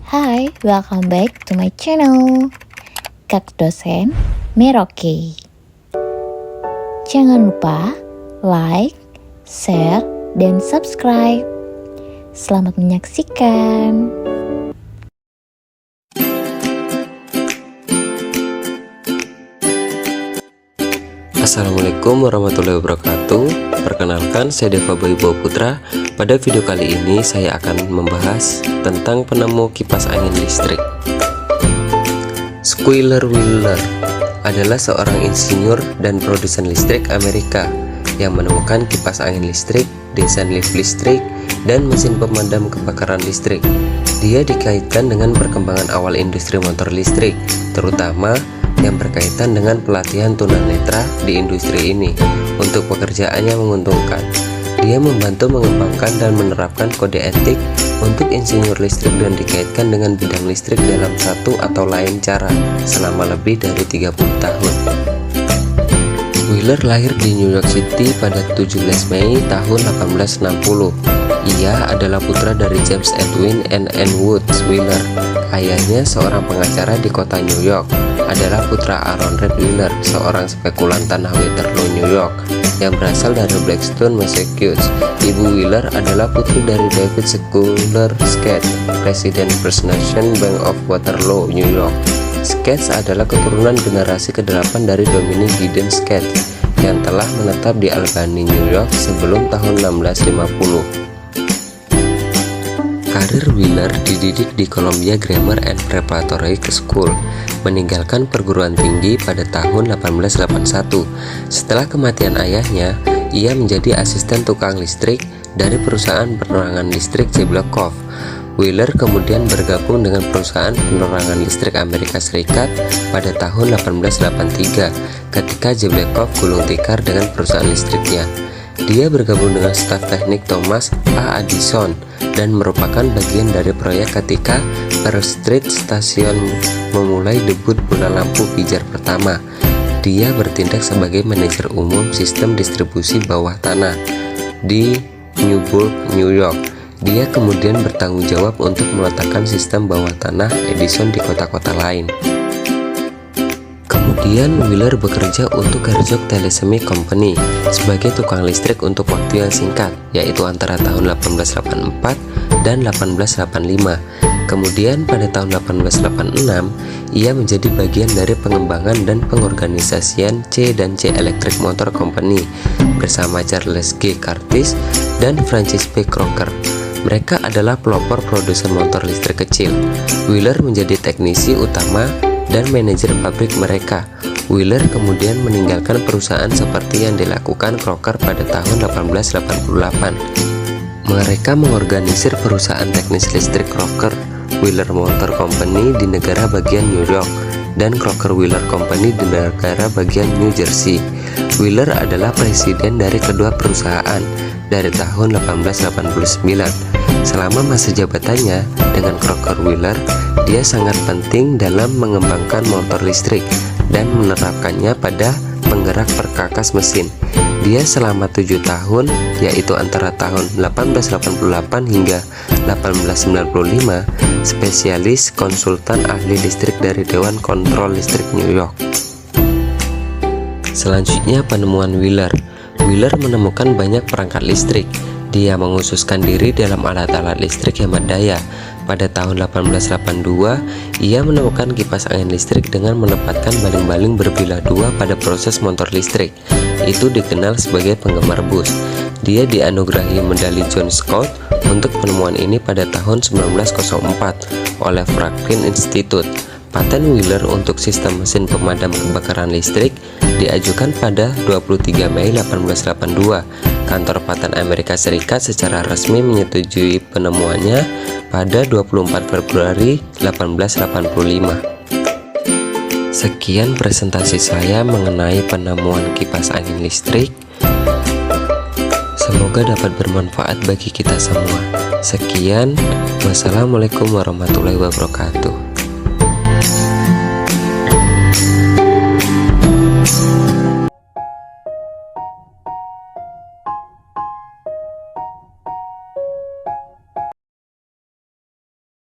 Hai, welcome back to my channel Kak Dosen Merauke. Jangan lupa like, share, dan subscribe. Selamat menyaksikan. Assalamualaikum warahmatullahi wabarakatuh. Perkenalkan, saya Deva Boybo Putra. Pada video kali ini saya akan membahas tentang penemu kipas angin listrik. Schuyler Wheeler adalah seorang insinyur dan produsen listrik Amerika yang menemukan kipas angin listrik, desain lift listrik, dan mesin pemadam kebakaran listrik. Dia dikaitkan dengan perkembangan awal industri motor listrik, terutama yang berkaitan dengan pelatihan tunanetra di industri ini. Untuk pekerjaan yang menguntungkan, dia membantu mengembangkan dan menerapkan kode etik untuk insinyur listrik dan dikaitkan dengan bidang listrik dalam satu atau lain cara selama lebih dari 30 tahun. Wheeler lahir di New York City pada 17 Mei tahun 1860. Ia adalah putra dari James Edwin and Ann Woods Wheeler. Ayahnya, seorang pengacara di kota New York, adalah putra Aaron Red Wheeler, seorang spekulan tanah Waterloo, New York, yang berasal dari Blackstone, Massachusetts. Ibu Wheeler adalah putri dari David Schuyler Scott, Presiden First National Bank of Waterloo, New York. Scott adalah keturunan generasi ke-8 dari Dominic Gideon Scott yang telah menetap di Albany, New York sebelum tahun 1650. Karir Wheeler dididik di Columbia Grammar and Preparatory School, meninggalkan perguruan tinggi pada tahun 1881. Setelah kematian ayahnya, ia menjadi asisten tukang listrik dari perusahaan penerangan listrik Jablokoff. Wheeler kemudian bergabung dengan perusahaan penerangan listrik Amerika Serikat pada tahun 1883 ketika Jablokoff gulung tikar dengan perusahaan listriknya. Dia bergabung dengan staf teknik Thomas A. Addison dan merupakan bagian dari proyek ketika Pearl Street Station memulai debut bola lampu pijar pertama. Dia bertindak sebagai manajer umum sistem distribusi bawah tanah di Newburgh, New York. Dia kemudian bertanggung jawab untuk meletakkan sistem bawah tanah Edison di kota-kota lain. Kemudian Wheeler bekerja untuk Herzog Telesemi Company sebagai tukang listrik untuk waktu yang singkat, yaitu antara tahun 1884 dan 1885. Kemudian pada tahun 1886, ia menjadi bagian dari pengembangan dan pengorganisasian C dan C Electric Motor Company bersama Charles G. Curtis dan Francis P. Crocker. Mereka adalah pelopor produsen motor listrik kecil. Wheeler menjadi teknisi utama dan manajer pabrik mereka. Wheeler kemudian meninggalkan perusahaan seperti yang dilakukan Crocker pada tahun 1888. Mereka mengorganisir perusahaan teknis listrik Crocker Wheeler Motor Company di negara bagian New York dan Crocker Wheeler Company di negara bagian New Jersey. Wheeler adalah presiden dari kedua perusahaan dari tahun 1889. Selama masa jabatannya dengan Crocker Wheeler, dia sangat penting dalam mengembangkan motor listrik dan menerapkannya pada penggerak perkakas mesin. Dia selama 7 tahun, yaitu antara tahun 1888 hingga 1895, spesialis konsultan ahli listrik dari Dewan Kontrol Listrik New York. Selanjutnya, penemuan Wheeler. Wheeler menemukan banyak perangkat listrik. Dia menghususkan diri dalam alat-alat listrik hemat daya. Pada tahun 1882, ia menemukan kipas angin listrik dengan menempatkan baling-baling berbilah dua pada proses motor listrik. Itu dikenal sebagai penggemar Bush. Dia dianugerahi medali John Scott untuk penemuan ini pada tahun 1904 oleh Franklin Institute. Paten Wheeler untuk sistem mesin pemadam kebakaran listrik diajukan pada 23 Mei 1882. Kantor paten Amerika Serikat secara resmi menyetujui penemuannya pada 24 Februari 1885. Sekian presentasi saya mengenai penemuan kipas angin listrik. Semoga dapat bermanfaat bagi kita semua. Sekian, wassalamualaikum warahmatullahi wabarakatuh.